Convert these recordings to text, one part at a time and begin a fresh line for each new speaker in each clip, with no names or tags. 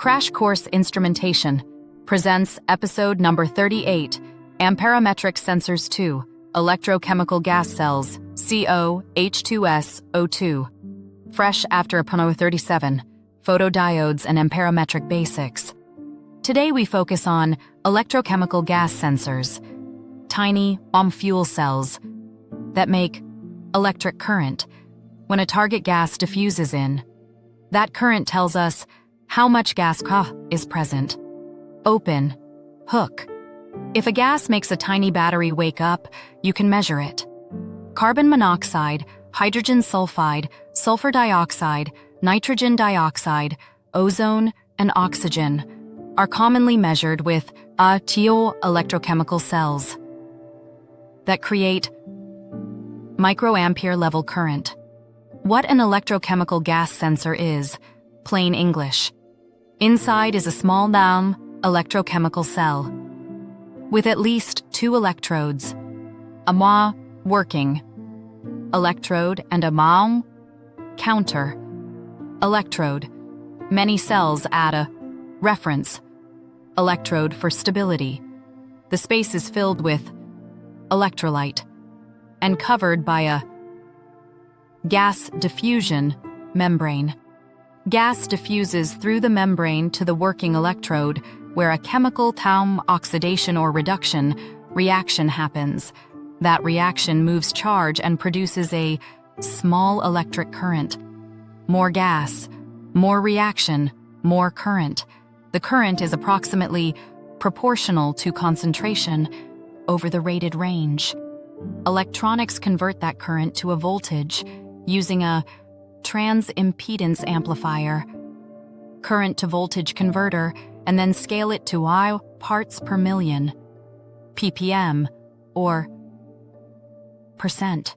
Crash Course Instrumentation presents episode number 38, Amperometric Sensors 2, Electrochemical Gas Cells, CO, H2S, fresh after Apano 37, Photodiodes and Amperometric Basics. Today we focus on electrochemical gas sensors, tiny fuel cells that make electric current when a target gas diffuses in. That current tells us how much gas is present. Open, hook. If a gas makes a tiny battery wake up, you can measure it. Carbon monoxide, hydrogen sulfide, sulfur dioxide, nitrogen dioxide, ozone, and oxygen are commonly measured with TO electrochemical cells that create microampere level current. What an electrochemical gas sensor is, plain English. Inside is a small electrochemical cell with at least 2 electrodes, a working electrode and a counter electrode. Many cells add a reference electrode for stability. The space is filled with electrolyte and covered by a gas diffusion membrane. Gas diffuses through the membrane to the working electrode, where a chemical oxidation or reduction reaction happens. That reaction moves charge and produces a small electric current. More gas, more reaction, more current. The current is approximately proportional to concentration over the rated range. Electronics convert that current to a voltage using a transimpedance amplifier, current to voltage converter, and then scale it to I parts per million, ppm, or percent.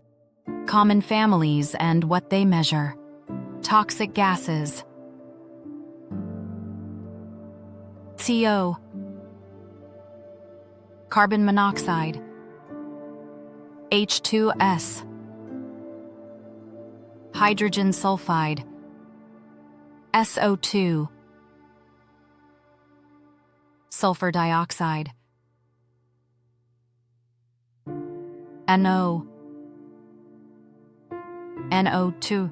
Common families and what they measure. Toxic gases. CO. Carbon monoxide. H2S. Hydrogen sulfide. SO2. Sulfur dioxide. NO. NO2.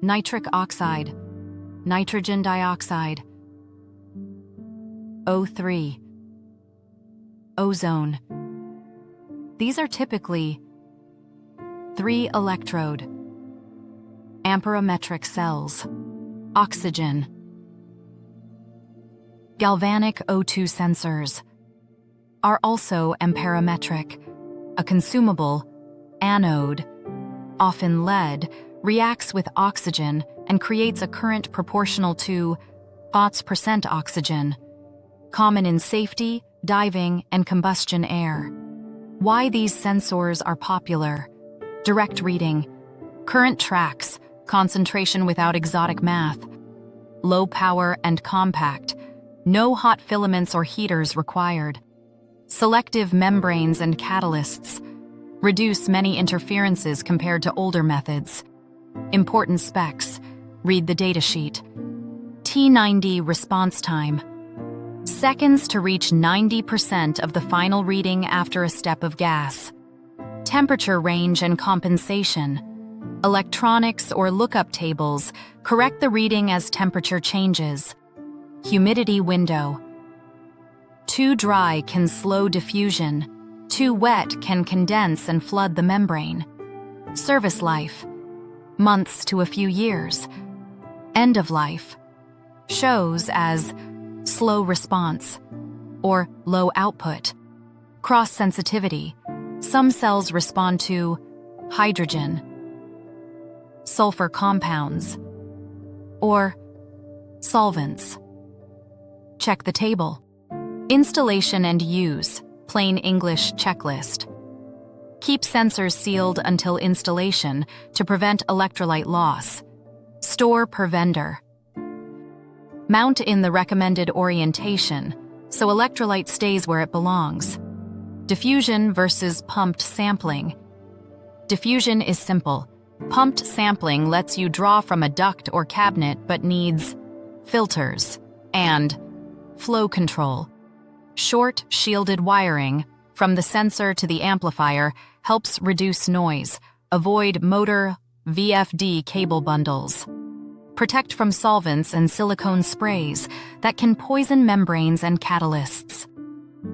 Nitric oxide. Nitrogen dioxide. O3. Ozone. These are typically 3 electrode amperometric cells. Oxygen. Galvanic O2 sensors are also amperometric. A consumable, anode, often lead, reacts with oxygen and creates a current proportional to % oxygen, common in safety, diving, and combustion air. Why these sensors are popular? Direct reading, current tracks, concentration without exotic math, low power and compact, no hot filaments or heaters required, selective membranes and catalysts, reduce many interferences compared to older methods. Important specs, read the datasheet. T90 response time, seconds to reach 90% of the final reading after a step of gas. Temperature range and compensation. Electronics or lookup tables correct the reading as temperature changes. Humidity window. Too dry can slow diffusion. Too wet can condense and flood the membrane. Service life. Months to a few years. End of life. Shows as slow response or low output. Cross sensitivity. Some cells respond to hydrogen, sulfur compounds, or solvents. Check the table. Installation and use, plain English checklist. Keep sensors sealed until installation to prevent electrolyte loss. Store per vendor. Mount in the recommended orientation so electrolyte stays where it belongs. Diffusion versus pumped sampling. Diffusion is simple. Pumped sampling lets you draw from a duct or cabinet but needs filters, and flow control. Short, shielded wiring from the sensor to the amplifier helps reduce noise, avoid motor VFD cable bundles. Protect from solvents and silicone sprays that can poison membranes and catalysts.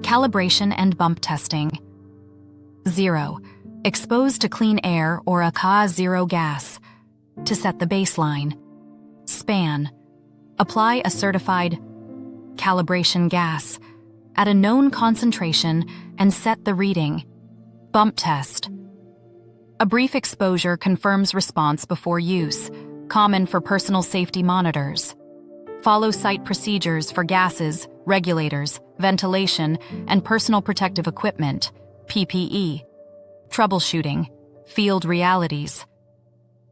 Calibration and bump testing. 0. Expose to clean air or a Ca0 gas to set the baseline. Span. Apply a certified calibration gas at a known concentration and set the reading. Bump test. A brief exposure confirms response before use, common for personal safety monitors. Follow site procedures for gases, regulators, ventilation, and personal protective equipment, PPE. Troubleshooting, field realities.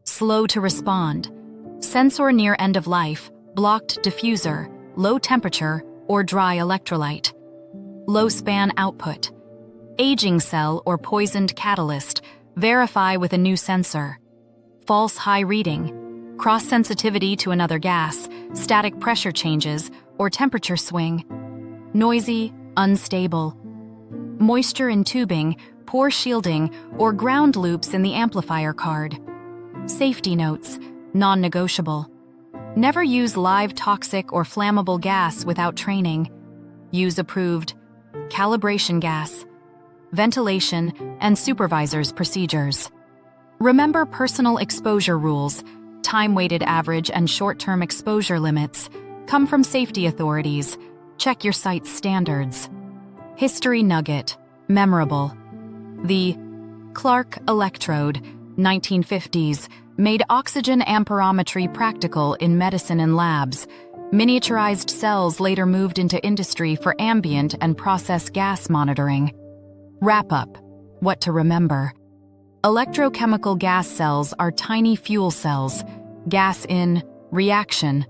Slow to respond. Sensor near end of life, blocked diffuser, low temperature, or dry electrolyte. Low span output. Aging cell or poisoned catalyst, verify with a new sensor. False high reading. Cross-sensitivity to another gas, static pressure changes, or temperature swing. Noisy, unstable. Moisture in tubing, poor shielding, or ground loops in the amplifier card. Safety notes, non-negotiable. Never use live toxic or flammable gas without training. Use approved calibration gas, ventilation, and supervisor's procedures. Remember personal exposure rules. Time-weighted average and short-term exposure limits come from safety authorities. Check your site's standards. History nugget. Memorable. The Clark Electrode, 1950s, made oxygen amperometry practical in medicine and labs. Miniaturized cells later moved into industry for ambient and process gas monitoring. Wrap-up. What to remember. Electrochemical gas cells are tiny fuel cells, gas in, reaction,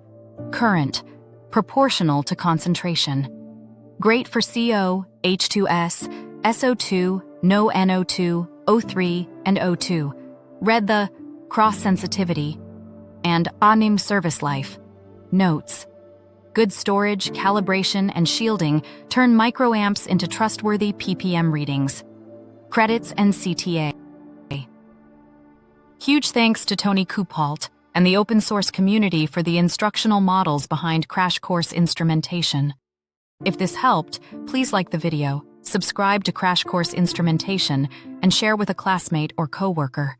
current, proportional to concentration. Great for CO, H2S, SO2, no NO2, O3, and O2. Read the cross-sensitivity and ANIM service life. Notes. Good storage, calibration, and shielding turn microamps into trustworthy ppm readings. Credits and CTA. Huge thanks to Tony Kupalt and the open source community for the instructional models behind Crash Course Instrumentation. If this helped, please like the video, subscribe to Crash Course Instrumentation, and share with a classmate or coworker.